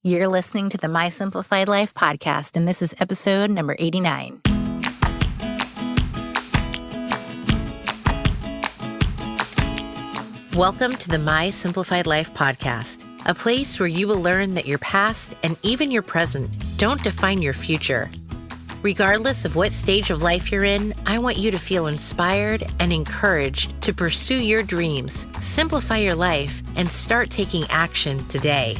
You're listening to the My Simplified Life podcast, and this is episode number 89. Welcome to the My Simplified Life podcast, a place where you will learn that your past and even your present don't define your future. Regardless of what stage of life you're in, I want you to feel inspired and encouraged to pursue your dreams, simplify your life, and start taking action today.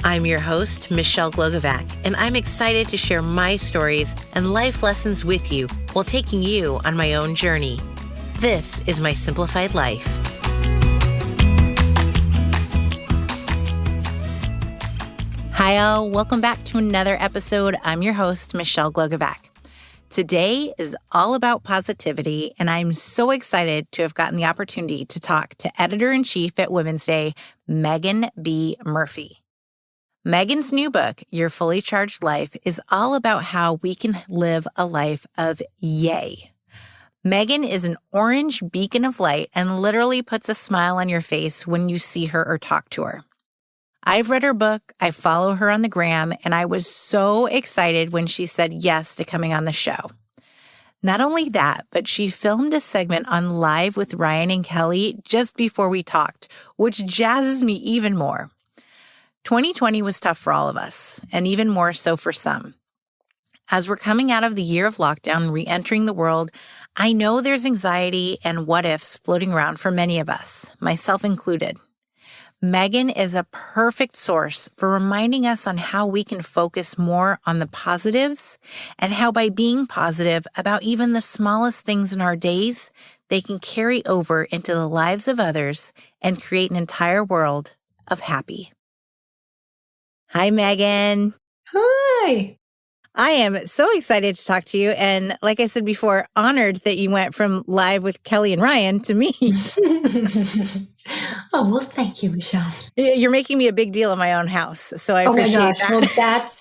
I'm your host, Michelle Glogovac, and I'm excited to share my stories and life lessons with you while taking you on my own journey. This is My Simplified Life. Hi all, welcome back to another episode. I'm your host, Michelle Glogovac. Today is all about positivity, and I'm so excited to have gotten the opportunity to talk to Editor-in-Chief at Women's Day, Meaghan B. Murphy. Meaghan's new book, Your Fully Charged Life, is all about how we can live a life of yay. Meaghan is an orange beacon of light and literally puts a smile on your face when you see her or talk to her. I've read her book, I follow her on the gram, and I was so excited when she said yes to coming on the show. Not only that, but she filmed a segment on Live with Ryan and Kelly just before we talked, which jazzes me even more. 2020 was tough for all of us, and even more so for some. As we're coming out of the year of lockdown, re-entering the world, I know there's anxiety and what-ifs floating around for many of us, myself included. Meaghan is a perfect source for reminding us on how we can focus more on the positives and how by being positive about even the smallest things in our days, they can carry over into the lives of others and create an entire world of happy. Hi, Meaghan. Hi. I am so excited to talk to you. And like I said before, honored that you went from Live with Kelly and Ryan to me. Oh, well, thank you, Michelle. You're making me a big deal in my own house. So I appreciate that.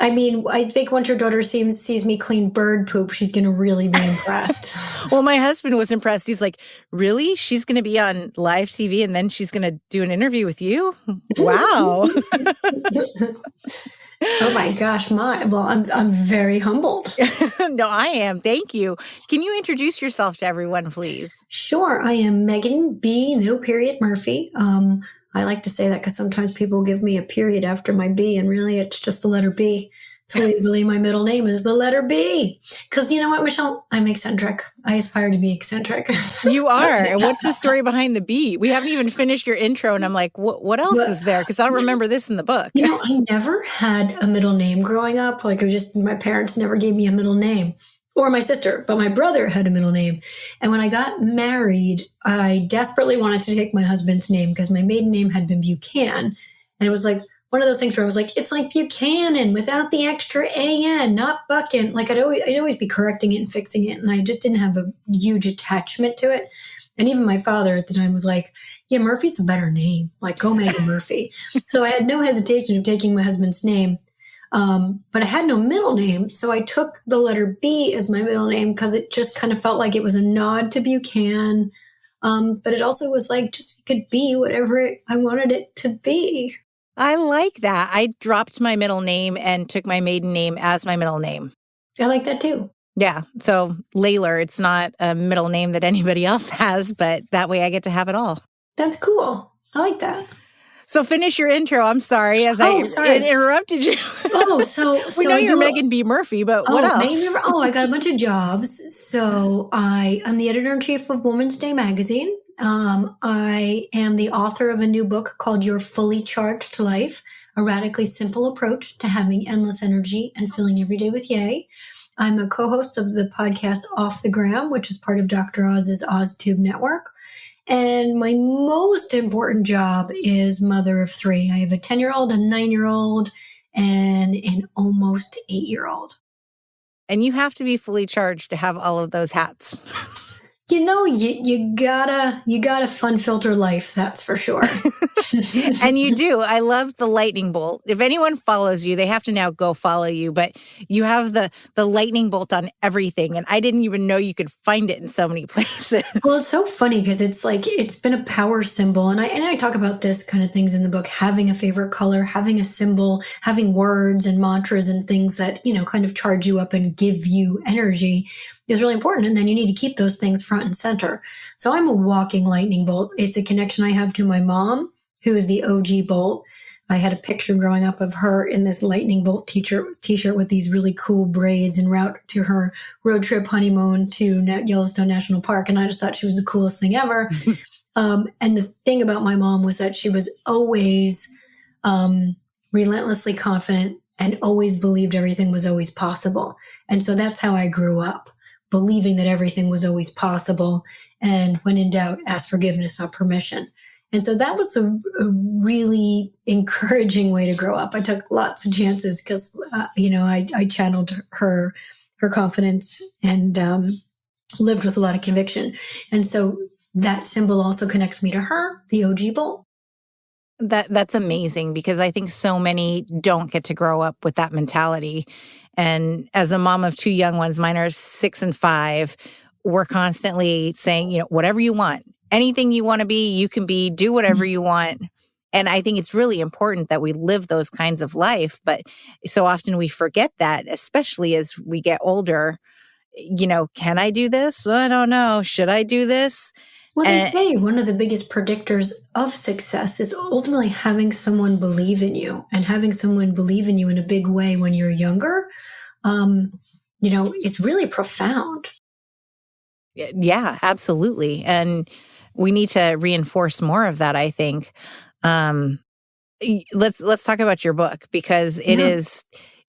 Well, I think once your daughter sees me clean bird poop, she's going to really be impressed. Well, my husband was impressed. He's like, really? She's going to be on live TV and then she's going to do an interview with you? Wow. Oh my gosh, I'm very humbled. No, I am. Thank you. Can you introduce yourself to everyone, please? Sure. I am Meaghan B. No period Murphy. I like to say that because sometimes people give me a period after my B, and really it's just the letter B. So legally, my middle name is the letter B. Because you know what, Michelle? I'm eccentric. I aspire to be eccentric. You are. And what's the story behind the B? We haven't even finished your intro, and I'm like, what else is there? Because I don't remember this in the book. You know, I never had a middle name growing up. Like, my parents never gave me a middle name, or my sister, but my brother had a middle name. And when I got married, I desperately wanted to take my husband's name because my maiden name had been Buchanan. And it was like one of those things where I was like, it's like Buchanan without the extra A-N, not Buchan. Like I'd always be correcting it and fixing it. And I just didn't have a huge attachment to it. And even my father at the time was like, yeah, Murphy's a better name. Like, go Meaghan Murphy. So I had no hesitation of taking my husband's name. But I had no middle name. So I took the letter B as my middle name because it just kind of felt like it was a nod to Buchanan. But it also was like, just could be whatever I wanted it to be. I like that. I dropped my middle name and took my maiden name as my middle name. I like that too. Yeah. So Layler, it's not a middle name that anybody else has, but that way I get to have it all. That's cool. I like that. So finish your intro. I'm sorry I interrupted you. We know you're Meaghan B. Murphy, but what else? I got a bunch of jobs. So I'm the editor-in-chief of Women's Day magazine. I am the author of a new book called Your Fully Charged Life, a radically simple approach to having endless energy and filling every day with yay. I'm a co-host of the podcast Off the Gram, which is part of Dr. Oz's OzTube network. And my most important job is mother of three. I have a 10-year-old, a 9-year-old, and an almost 8-year-old. And you have to be fully charged to have all of those hats. You gotta fun filter life, that's for sure. And you do. I love the lightning bolt. If anyone follows you, they have to now go follow you. But you have the lightning bolt on everything. And I didn't even know you could find it in so many places. Well, it's so funny because it's like it's been a power symbol, and I talk about this kind of things in the book: having a favorite color, having a symbol, having words and mantras and things that kind of charge you up and give you energy is really important. And then you need to keep those things front and center. So I'm a walking lightning bolt. It's a connection I have to my mom, who is the OG bolt. I had a picture growing up of her in this lightning bolt t-shirt with these really cool braids en route to her road trip honeymoon to Yellowstone National Park. And I just thought she was the coolest thing ever. And the thing about my mom was that she was always relentlessly confident and always believed everything was always possible. And so that's how I grew up, believing that everything was always possible. And when in doubt, ask forgiveness, not permission. And so that was a really encouraging way to grow up. I took lots of chances because, I channeled her confidence and lived with a lot of conviction. And so that symbol also connects me to her, the OG Bolt. That's amazing because I think so many don't get to grow up with that mentality. And as a mom of two young ones, mine are 6 and 5, we're constantly saying, whatever you want. Anything you want to be, you can be, do whatever you want. And I think it's really important that we live those kinds of life. But so often we forget that, especially as we get older. Can I do this? I don't know. Should I do this? Well, they say one of the biggest predictors of success is ultimately having someone believe in you, and having someone believe in you in a big way when you're younger, is really profound. Yeah, absolutely. And we need to reinforce more of that, I think. Let's talk about your book because it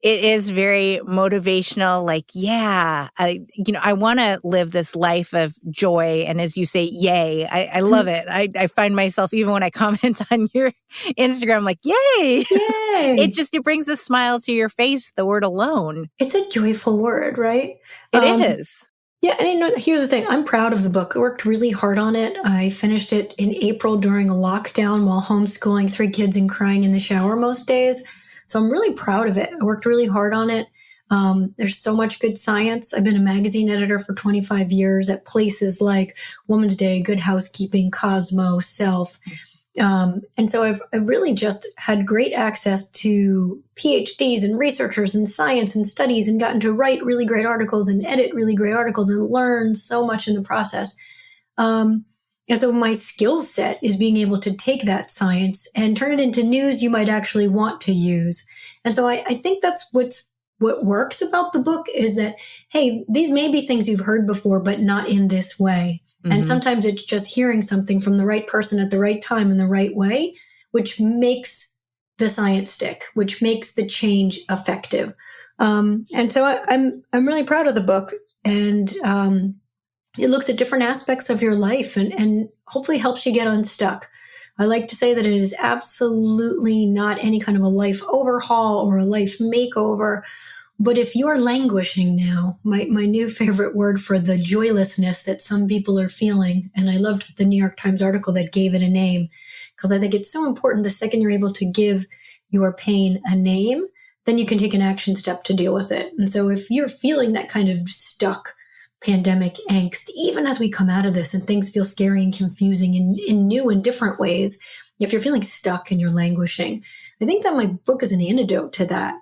is very motivational. Like, I want to live this life of joy. And as you say, yay, I love it. I find myself, even when I comment on your Instagram, like, yay, it brings a smile to your face, the word alone. It's a joyful word, right? It is. Yeah, and here's the thing. I'm proud of the book. I worked really hard on it. I finished it in April during a lockdown while homeschooling 3 kids and crying in the shower most days. So I'm really proud of it. I worked really hard on it. There's so much good science. I've been a magazine editor for 25 years at places like Woman's Day, Good Housekeeping, Cosmo, Self. And so I've really just had great access to PhDs and researchers and science and studies, and gotten to write really great articles and edit really great articles and learn so much in the process. And so my skill set is being able to take that science and turn it into news you might actually want to use. And so I think that's what works about the book is that, hey, these may be things you've heard before, but not in this way. Mm-hmm. And sometimes it's just hearing something from the right person at the right time in the right way, which makes the science stick, which makes the change effective. And so I'm really proud of the book, and it looks at different aspects of your life and hopefully helps you get unstuck. I like to say that it is absolutely not any kind of a life overhaul or a life makeover. But if you're languishing now, my new favorite word for the joylessness that some people are feeling, and I loved the New York Times article that gave it a name, because I think it's so important the second you're able to give your pain a name, then you can take an action step to deal with it. And so if you're feeling that kind of stuck pandemic angst, even as we come out of this and things feel scary and confusing in new and different ways, if you're feeling stuck and you're languishing, I think that my book is an antidote to that.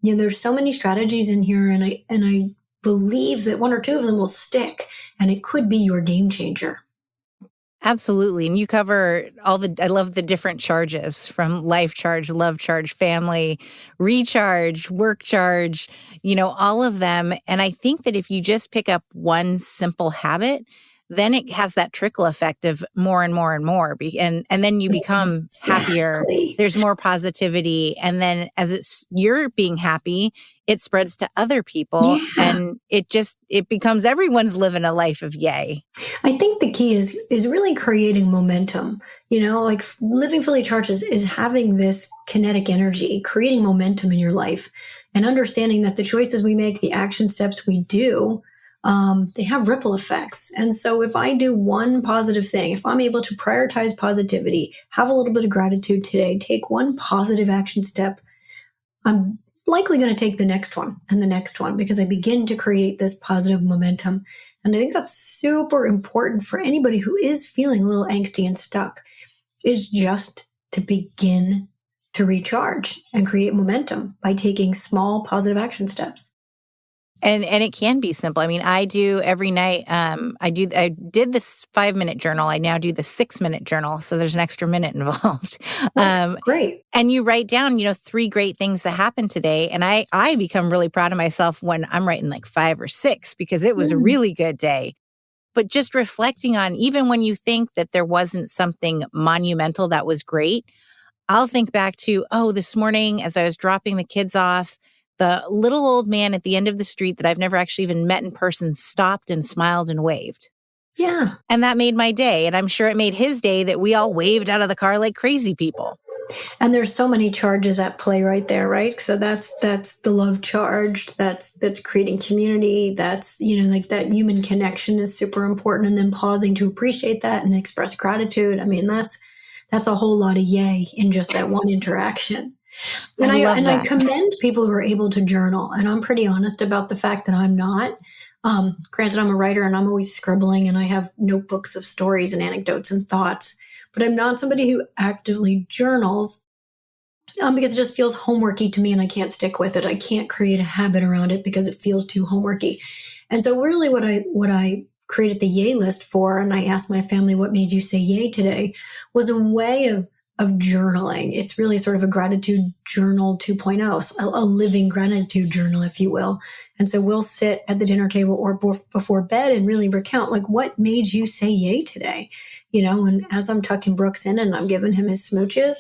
There's so many strategies in here, and I believe that 1 or 2 of them will stick, and it could be your game changer. Absolutely. And you cover I love the different charges, from life charge, love charge, family, recharge, work charge, all of them. And I think that if you just pick up one simple habit, then it has that trickle effect of more and more and more. And then you become happier. There's more positivity. And then as you're being happy, it spreads to other people. Yeah. And it becomes everyone's living a life of yay. I think the key is really creating momentum. Like living fully charged is having this kinetic energy, creating momentum in your life, and understanding that the choices we make, the action steps we do, they have ripple effects. And so if I do one positive thing, if I'm able to prioritize positivity, have a little bit of gratitude today, take one positive action step, I'm likely going to take the next one and the next one because I begin to create this positive momentum. And I think that's super important for anybody who is feeling a little angsty and stuck, is just to begin to recharge and create momentum by taking small positive action steps. And it can be simple. I mean, I do every night. I did this 5-minute journal. I now do the 6-minute journal. So there's an extra minute involved. That's great. And you write down, 3 great things that happened today. And I become really proud of myself when I'm writing like 5 or 6 because it was a really good day. But just reflecting on, even when you think that there wasn't something monumental that was great, I'll think back to, this morning as I was dropping the kids off, the little old man at the end of the street that I've never actually even met in person stopped and smiled and waved. Yeah. And that made my day. And I'm sure it made his day that we all waved out of the car like crazy people. And there's so many charges at play right there, right? So that's the love charge. That's creating community. That's, like that human connection is super important. And then pausing to appreciate that and express gratitude. I mean, that's a whole lot of yay in just that one interaction. And I commend people who are able to journal. And I'm pretty honest about the fact that I'm not. Granted, I'm a writer and I'm always scribbling and I have notebooks of stories and anecdotes and thoughts, but I'm not somebody who actively journals because it just feels homeworky to me and I can't stick with it. I can't create a habit around it because it feels too homeworky. And so really what I created the yay list for, and I asked my family, what made you say yay today, was a way of journaling. It's really sort of a gratitude journal 2.0, a living gratitude journal, if you will. And so we'll sit at the dinner table or before bed and really recount, like, what made you say yay today? And as I'm tucking Brooks in and I'm giving him his smooches,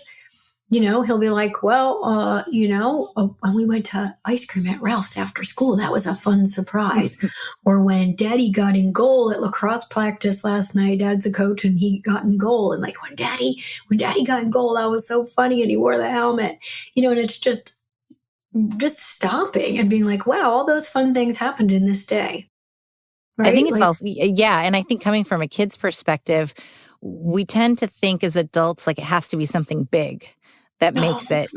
he'll be like, well, when we went to ice cream at Ralph's after school, that was a fun surprise. Or when Daddy got in goal at lacrosse practice last night, Dad's a coach and he got in goal. And like when Daddy got in goal, that was so funny. And he wore the helmet, and it's just stopping and being like, wow, all those fun things happened in this day. Right? I think it's also, yeah. And I think coming from a kid's perspective, we tend to think as adults, like it has to be something big that makes it.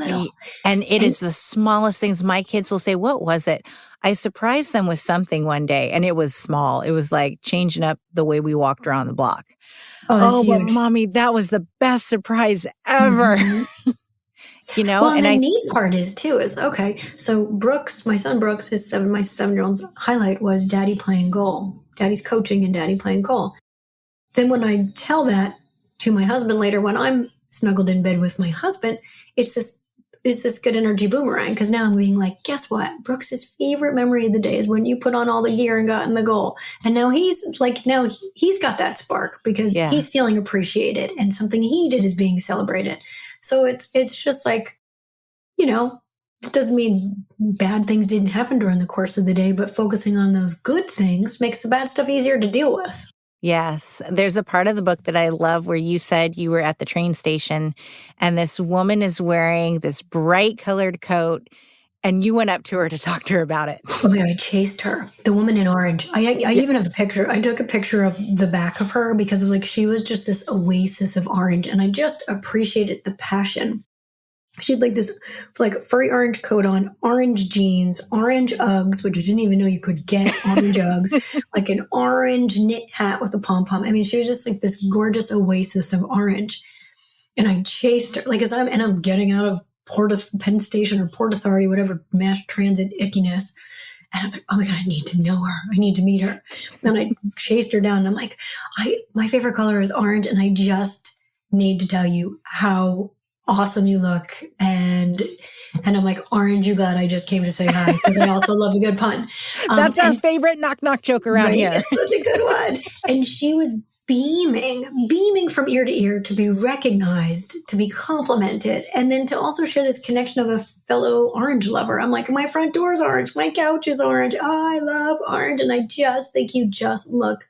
And it is the smallest things. My kids will say, what was it? I surprised them with something one day and it was small. It was like changing up the way we walked around the block. Oh, but Mommy, that was the best surprise ever. Mm-hmm. Well, and the neat part is okay. So Brooks, my son Brooks, my 7-year-old's highlight was Daddy playing goal. Daddy's coaching and Daddy playing goal. Then when I tell that to my husband later, when I'm snuggled in bed with my husband, it's this good energy boomerang. Because now I'm being like, guess what? Brooks's favorite memory of the day is when you put on all the gear and got in the goal. And now he's got that spark because he's feeling appreciated and something he did is being celebrated. So it's just like, it doesn't mean bad things didn't happen during the course of the day, but focusing on those good things makes the bad stuff easier to deal with. Yes. There's a part of the book that I love where you said you were at the train station and this woman is wearing this bright colored coat and you went up to her to talk to her about it. Oh my God, I chased her. The woman in orange. I even have a picture. I took a picture of the back of her because she was just this oasis of orange and I just appreciated the passion. She had this furry orange coat on, orange jeans, orange Uggs, which I didn't even know you could get orange Uggs, like an orange knit hat with a pom-pom. I mean, she was just like this gorgeous oasis of orange. And I chased her, I'm getting out of Penn Station or Port Authority, whatever, mass transit ickiness. And I was like, oh my God, I need to know her. I need to meet her. And I chased her down and I'm like, my favorite color is orange. And I just need to tell you how awesome you look. And I'm like, aren't you glad I just came to say hi? Because I also love a good pun. That's our favorite knock joke around here. It's such a good one. And she was beaming from ear to ear to be recognized, to be complimented, and then to also share this connection of a fellow orange lover. I'm like, my front door is orange. My couch is orange. Oh, I love orange. And I just think you just look,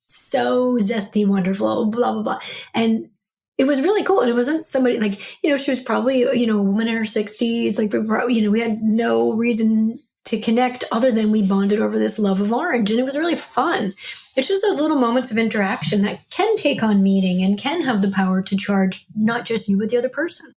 so zesty, wonderful, blah, blah, blah. And it was really cool. And it wasn't somebody she was probably, a woman in her 60s. We had no reason to connect other than we bonded over this love of orange. And it was really fun. It's just those little moments of interaction that can take on meaning and can have the power to charge not just you, but the other person.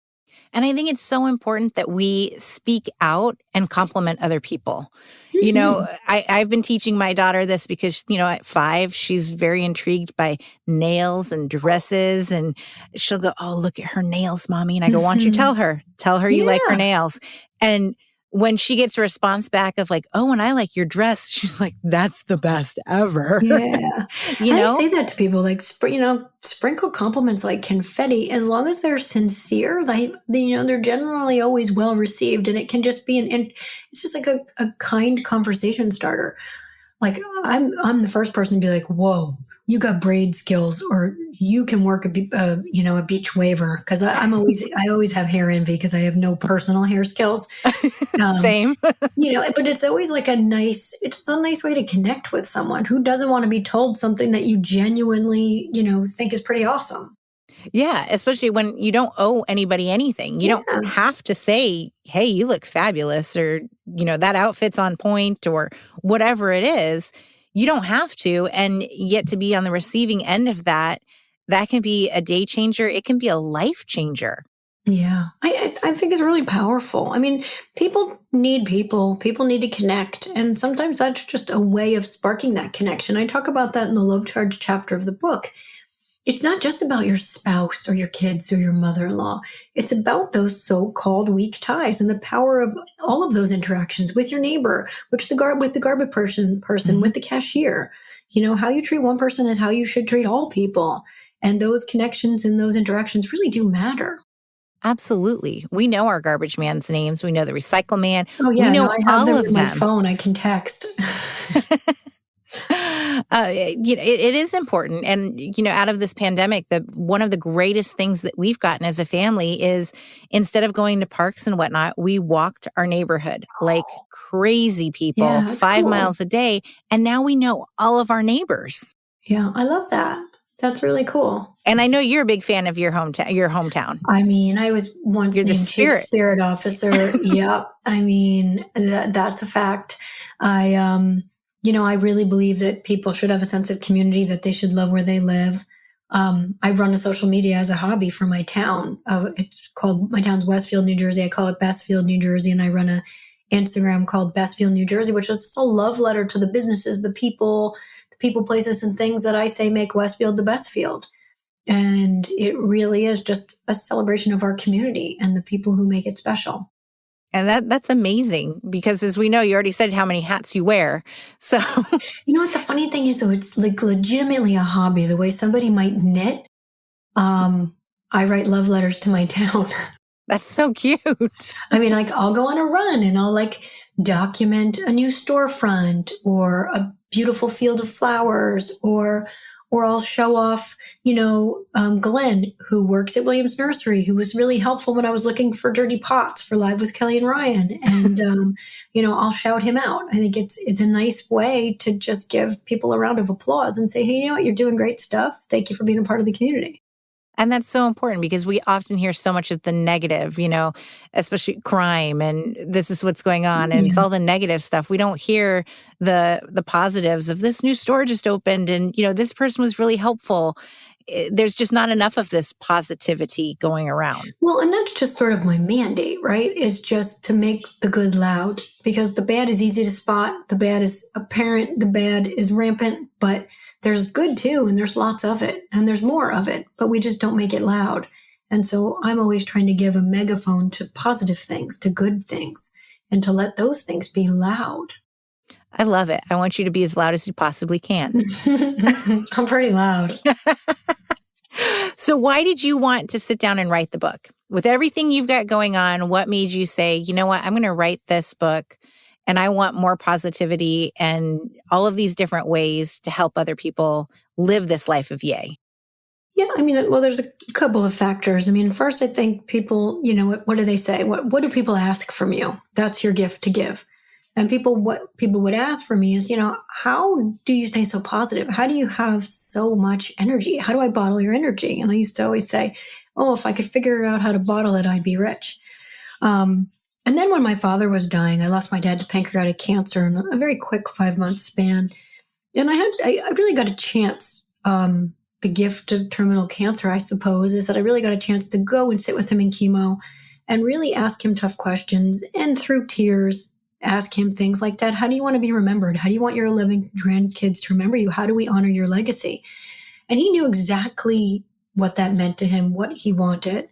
And I think it's so important that we speak out and compliment other people. Mm-hmm. I've been teaching my daughter this because, at 5, she's very intrigued by nails and dresses. And she'll go, "Oh, look at her nails, Mommy." And I go, "Why don't you Mm-hmm. tell her you like her Yeah. nails." And when she gets a response back of like, "Oh, and I like your dress," she's like, "That's the best ever." Yeah. you I know? say that to people, like, sprinkle compliments like confetti, as long as they're sincere, they're generally always well received. And it can just be it's just like a kind conversation starter. Like I'm the first person to be like, "Whoa, you got braid skills," or "You can work a beach waver." Because I always have hair envy because I have no personal hair skills. Um, Same. but it's always like it's a nice way to connect with someone who doesn't want to be told something that you genuinely, think is pretty awesome. Yeah, especially when you don't owe anybody anything. You don't Yeah. have to say, "Hey, you look fabulous," or, "that outfit's on point," or whatever it is. You don't have to. And yet to be on the receiving end of that, that can be a day changer. It can be a life changer. Yeah. I think it's really powerful. I mean, people need people. People need to connect. And sometimes that's just a way of sparking that connection. I talk about that in the Love Charge chapter of the book. It's not just about your spouse or your kids or your mother-in-law. It's about those so-called weak ties and the power of all of those interactions with your neighbor, with the garbage person, Mhm. with the cashier. How you treat one person is how you should treat all people. And those connections and those interactions really do matter. Absolutely. We know our garbage man's names. We know the recycle man. Oh We yeah, no, know I have all them of in my them. phone. I can text. It is important. And, out of this pandemic, one of the greatest things that we've gotten as a family is instead of going to parks and whatnot, we walked our neighborhood like crazy people, Yeah, it's 5 cool. miles a day. And now we know all of our neighbors. Yeah, I love that. That's really cool. And I know you're a big fan of your hometown. I mean, I was once You're the named Chief spirit. Spirit Officer. Yep. I mean, that's a fact. I really believe that people should have a sense of community, that they should love where they live. I run a social media as a hobby for my town. My town's Westfield, New Jersey. I call it Bestfield, New Jersey. And I run a Instagram called Bestfield, New Jersey, which is just a love letter to the businesses, the people, places, and things that I say make Westfield the best field. And it really is just a celebration of our community and the people who make it special. And that's amazing because, as we know, you already said how many hats you wear. So You know what the funny thing is, though? It's like legitimately a hobby. The way somebody might knit, I write love letters to my town. that's so cute. I mean, like I'll go on a run and I'll like document a new storefront or a beautiful field of flowers, or I'll show off, Glenn, who works at Williams Nursery, who was really helpful when I was looking for dirty pots for Live with Kelly and Ryan, and I'll shout him out. I think it's a nice way to just give people a round of applause and say, hey, you know what, you're doing great stuff. Thank you for being a part of the community. And that's so important because we often hear so much of the negative, especially crime and this is what's going on. And it's Yeah. all the negative stuff. We don't hear the positives of this new store just opened and, this person was really helpful. There's just not enough of this positivity going around. Well, and that's just sort of my mandate, right? Is just to make the good loud, because the bad is easy to spot. The bad is apparent. The bad is rampant, but there's good too. And there's lots of it and there's more of it, but we just don't make it loud. And so I'm always trying to give a megaphone to positive things, to good things, and to let those things be loud. I love it. I want you to be as loud as you possibly can. I'm pretty loud. So why did you want to sit down and write the book? With everything you've got going on, what made you say, you know what, I'm going to write this book and I want more positivity and all of these different ways to help other people live this life of yay? Yeah, I mean, well, there's a couple of factors. I mean, first, I think people, what do they say? What do people ask from you? That's your gift to give. And what people would ask for me is, how do you stay so positive? How do you have so much energy? How do I bottle your energy? And I used to always say, oh, if I could figure out how to bottle it, I'd be rich. And And then when my father was dying, I lost my dad to pancreatic cancer in a very quick 5-month span. And I really got a chance. The gift of terminal cancer, I suppose, is that I really got a chance to go and sit with him in chemo and really ask him tough questions, and through tears, ask him things like, Dad, how do you want to be remembered? How do you want your 11 grandkids to remember you? How do we honor your legacy? And he knew exactly what that meant to him, what he wanted.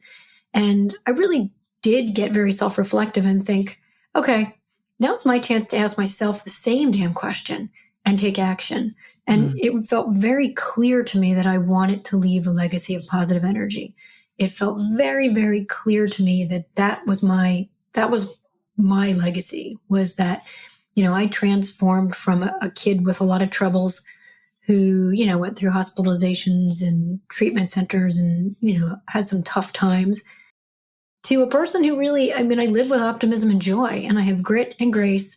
And I really did get very self-reflective and think, okay, now's my chance to ask myself the same damn question and take action. And it felt very clear to me that I wanted to leave a legacy of positive energy. It felt very, very clear to me that that was my legacy, was that, I transformed from a kid with a lot of troubles who, went through hospitalizations and treatment centers and, had some tough times, to a person who really, I live with optimism and joy, and I have grit and grace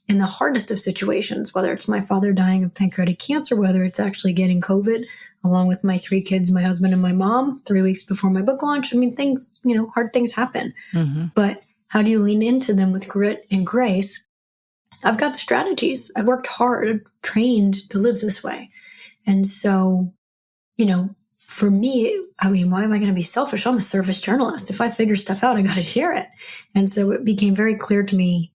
in the hardest of situations, whether it's my father dying of pancreatic cancer, whether it's actually getting COVID, along with my 3 kids, my husband and my mom, 3 weeks before my book launch. Things, hard things happen. But how do you lean into them with grit and grace? I've got the strategies. I've worked hard, trained to live this way. And so, for me, why am I going to be selfish? I'm a service journalist. If I figure stuff out, I got to share it. And so it became very clear to me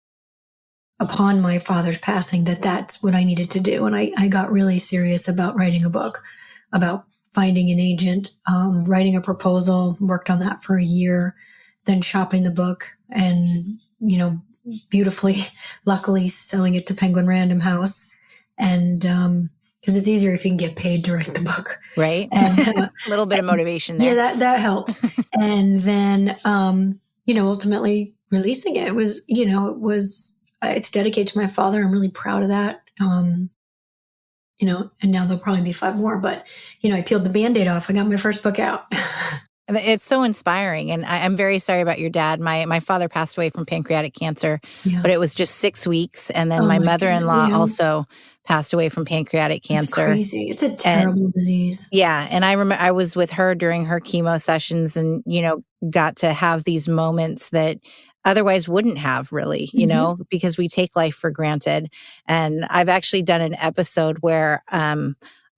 upon my father's passing that that's what I needed to do. And I got really serious about writing a book, about finding an agent, writing a proposal, worked on that for a year, then shopping the book and, beautifully, luckily selling it to Penguin Random House. And, because it's easier if you can get paid to write the book. Right. And a little bit of motivation there. Yeah, that helped. And then, ultimately releasing it was, it's dedicated to my father. I'm really proud of that. And now there'll probably be 5 more, but, I peeled the Band-Aid off. I got my first book out. It's so inspiring. And I'm very sorry about your dad. My father passed away from pancreatic cancer, but it was just 6 weeks. And then my mother-in-law also passed away from pancreatic cancer. It's crazy. It's a terrible disease. Yeah. And I remember I was with her during her chemo sessions and, got to have these moments that otherwise wouldn't have really, because we take life for granted. And I've actually done an episode where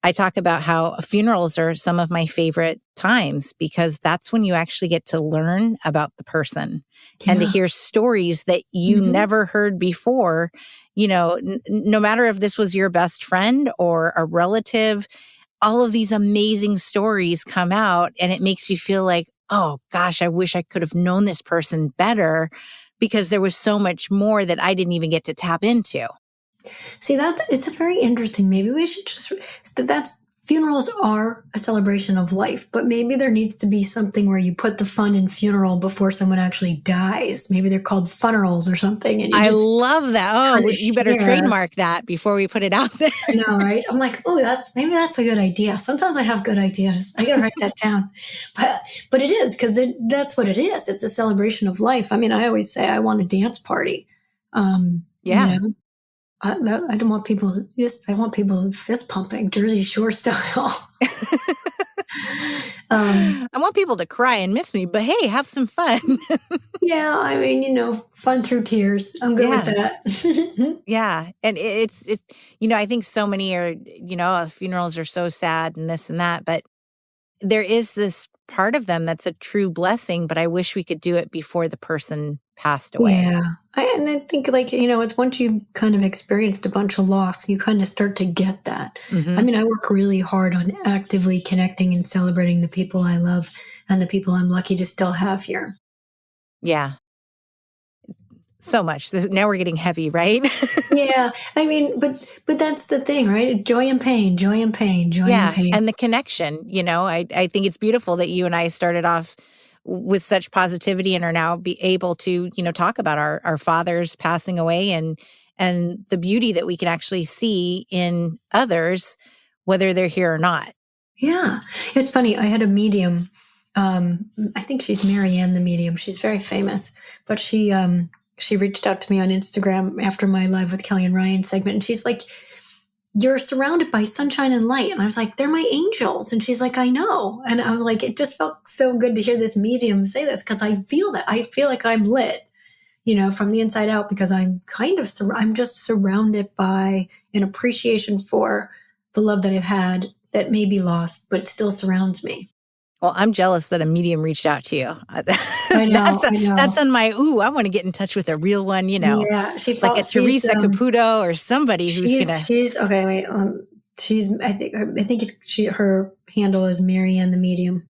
I talk about how funerals are some of my favorite times because that's when you actually get to learn about the person and to hear stories that you never heard before. No matter if this was your best friend or a relative, all of these amazing stories come out and it makes you feel like, oh gosh, I wish I could have known this person better because there was so much more that I didn't even get to tap into. See, it's a very interesting, maybe we should funerals are a celebration of life, but maybe there needs to be something where you put the fun in funeral before someone actually dies. Maybe they're called funerals or something. And I love that. Oh, you better trademark that before we put it out there. I know, right? I'm like, oh, maybe that's a good idea. Sometimes I have good ideas. I got to write that down. But it is, because that's what it is. It's a celebration of life. I always say I want a dance party. I don't want people I want people fist pumping Jersey Shore style. I want people to cry and miss me, but hey, have some fun. Yeah. Fun through tears. I'm good with that. Yeah. And it's, I think so many are, funerals are so sad and this and that, but there is this part of them that's a true blessing, but I wish we could do it before the person passed away. Yeah. And I think it's once you've kind of experienced a bunch of loss, you kind of start to get that. I work really hard on actively connecting and celebrating the people I love and the people I'm lucky to still have here. Yeah. So much. Now we're getting heavy, right? Yeah. But that's the thing, right? Joy and pain, joy and pain, joy and pain. And the connection, I think it's beautiful that you and I started off with such positivity and are now be able to, talk about our fathers passing away and the beauty that we can actually see in others, whether they're here or not. Yeah. It's funny. I had a medium. I think she's Marianne, the medium. She's very famous, but she reached out to me on Instagram after my Live with Kelly and Ryan segment. And she's like, you're surrounded by sunshine and light. And I was like, they're my angels. And she's like, I know. And I was like, it just felt so good to hear this medium say this because I feel that. I feel like I'm lit. from the inside out, because I'm just surrounded by an appreciation for the love that I've had that may be lost, but it still surrounds me. Well, I'm jealous that a medium reached out to you. I know. That's on my, I want to get in touch with a real one, Yeah, like a Teresa Caputo or somebody who's going to. She's okay. Wait, I think her handle is Meaghan the medium.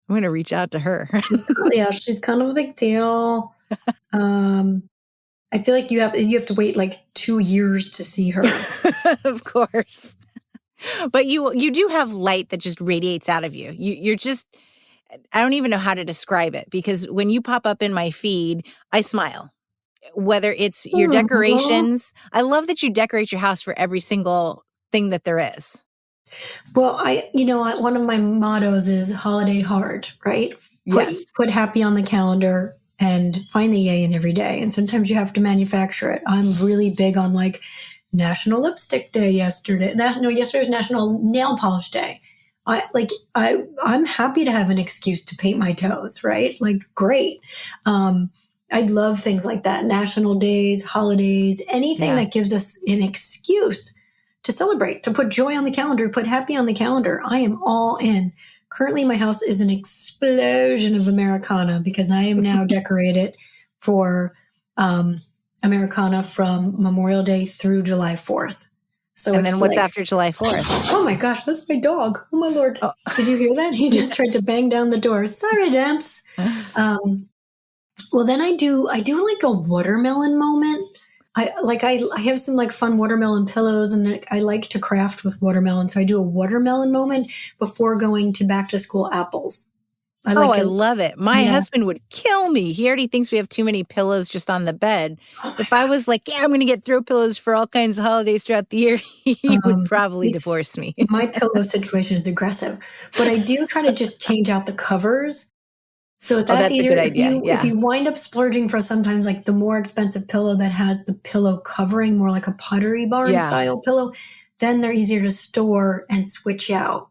I'm going to reach out to her. She's kind of a big deal. I feel like you have to wait like 2 years to see her. Of course. But you do have light that just radiates out of you. You're just, I don't even know how to describe it, because when you pop up in my feed, I smile. Whether it's your decorations, I love that you decorate your house for every single thing that there is. Well, one of my mottos is holiday hard, right? Put happy on the calendar and find the yay in every day. And sometimes you have to manufacture it. I'm really big on like National Lipstick Day yesterday. Yesterday was National Nail Polish Day. I'm happy to have an excuse to paint my toes, right? Like, great. I love things like that. National days, holidays, anything that gives us an excuse to celebrate, to put joy on the calendar, put happy on the calendar. I am all in. Currently, my house is an explosion of Americana because I am now decorated for Americana from Memorial Day through July 4th. So and then what's after July 4th? Oh my gosh, that's my dog. Oh my Lord. Oh. Did you hear that? He just tried to bang down the door. Sorry, Demps. Well, then I do like a watermelon moment. I have some like fun watermelon pillows, and I like to craft with watermelon. So I do a watermelon moment before going to back to school apples. I love it. My husband would kill me. He already thinks we have too many pillows just on the bed. If I was like, I'm going to get throw pillows for all kinds of holidays throughout the year, he would probably divorce me. My pillow situation is aggressive, but I do try to just change out the covers. So that's easier. A good idea. If you wind up splurging for sometimes like the more expensive pillow that has the pillow covering, more like a Pottery Barn style pillow, then they're easier to store and switch out.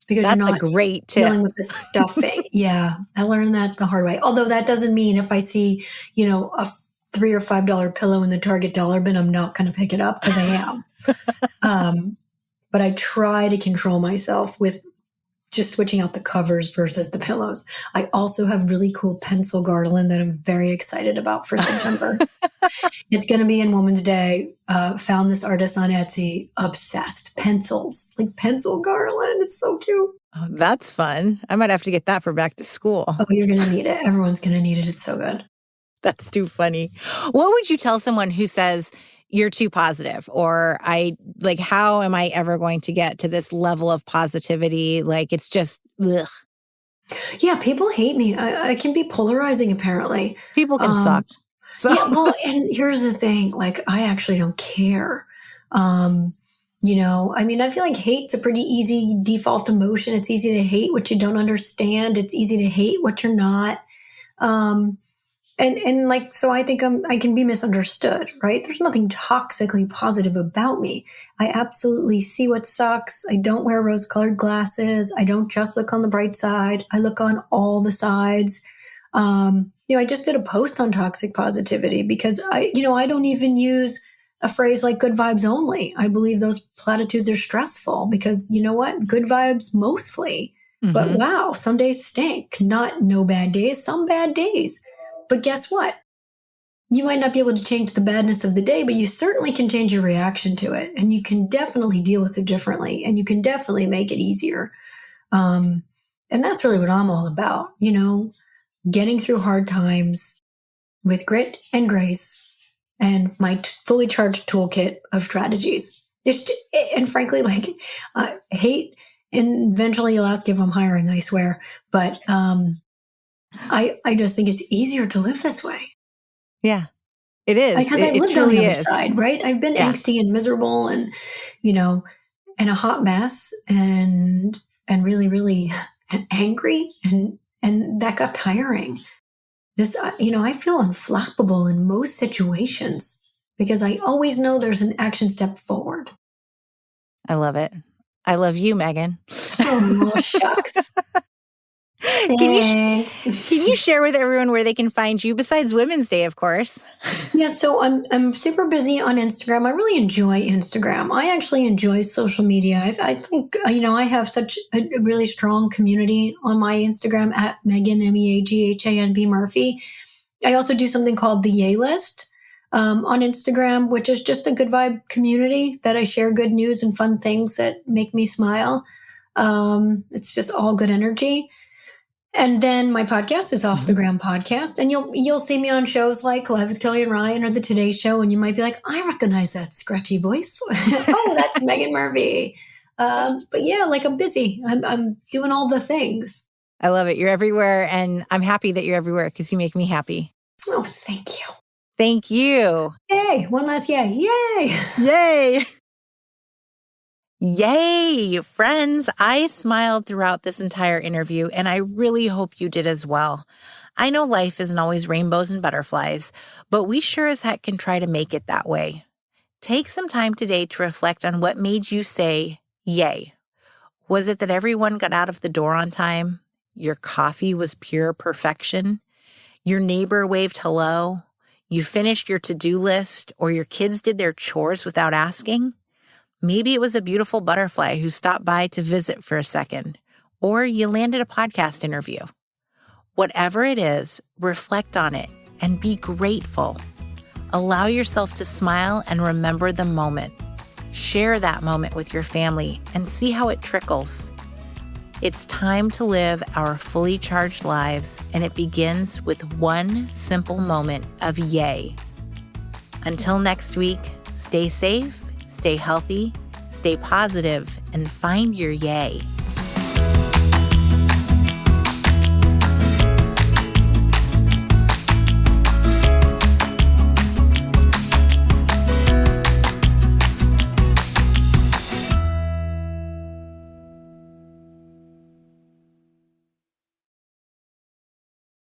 Because that's you're not a great tip. Dealing with the stuffing. Yeah, I learned that the hard way. Although that doesn't mean if I see, a $3 or $5 pillow in the Target dollar bin, I'm not going to pick it up, because I am. But I try to control myself with just switching out the covers versus the pillows. I also have really cool pencil garland that I'm very excited about for September. It's going to be in Women's Day. Found this artist on Etsy. Obsessed. Pencils. Like pencil garland. It's so cute. Oh, that's fun. I might have to get that for back to school. Oh, you're going to need it. Everyone's going to need it. It's so good. That's too funny. What would you tell someone who says you're too positive, or how am I ever going to get to this level of positivity? Like, it's just, ugh. Yeah, people hate me. I can be polarizing, apparently. People can suck. So. Yeah, well, and here's the thing, like, I actually don't care. I feel like hate's a pretty easy default emotion. It's easy to hate what you don't understand. It's easy to hate what you're not. So I think I can be misunderstood, right? There's nothing toxically positive about me. I absolutely see what sucks. I don't wear rose-colored glasses. I don't just look on the bright side. I look on all the sides. I just did a post on toxic positivity because I don't even use a phrase like good vibes only. I believe those platitudes are stressful because you know what? Good vibes mostly. Mm-hmm. But wow, some days stink. No bad days, some bad days. But guess what? You might not be able to change the badness of the day, but you certainly can change your reaction to it. And you can definitely deal with it differently. And you can definitely make it easier. And that's really what I'm all about, getting through hard times with grit and grace and my fully charged toolkit of strategies. And frankly, hate, and eventually you'll ask if I'm hiring, I swear. But I just think it's easier to live this way. Yeah, it is. Because I've lived on the other side, right? I've been angsty and miserable and, and a hot mess and really, really angry. And that got tiring. I feel unflappable in most situations because I always know there's an action step forward. I love it. I love you, Meaghan. Oh, shucks. Thanks. Can you share with everyone where they can find you besides Women's Day, of course? Yeah, so I'm super busy on Instagram. I really enjoy Instagram. I actually enjoy social media. I think I have such a really strong community on my Instagram at Meaghan Meaghanb Murphy. I also do something called the Yay List on Instagram, which is just a good vibe community that I share good news and fun things that make me smile. It's just all good energy. And then my podcast is Off the Ground Podcast, and you'll see me on shows like Live with Kelly and Ryan or The Today Show, and you might be like, I recognize that scratchy voice. Oh, that's Meaghan Murphy. But yeah, like I'm busy. I'm doing all the things. I love it. You're everywhere, and I'm happy that you're everywhere because you make me happy. Oh, thank you. Thank you. Yay! One last yay! Yay! Yay! Yay, friends. I smiled throughout this entire interview, and I really hope you did as well. I know life isn't always rainbows and butterflies, but we sure as heck can try to make it that way. Take some time today to reflect on what made you say, yay. Was it that everyone got out of the door on time? Your coffee was pure perfection? Your neighbor waved hello? You finished your to-do list, or your kids did their chores without asking? Maybe it was a beautiful butterfly who stopped by to visit for a second, or you landed a podcast interview. Whatever it is, reflect on it and be grateful. Allow yourself to smile and remember the moment. Share that moment with your family and see how it trickles. It's time to live our fully charged lives, and it begins with one simple moment of yay. Until next week, stay safe, stay healthy, stay positive, and find your yay.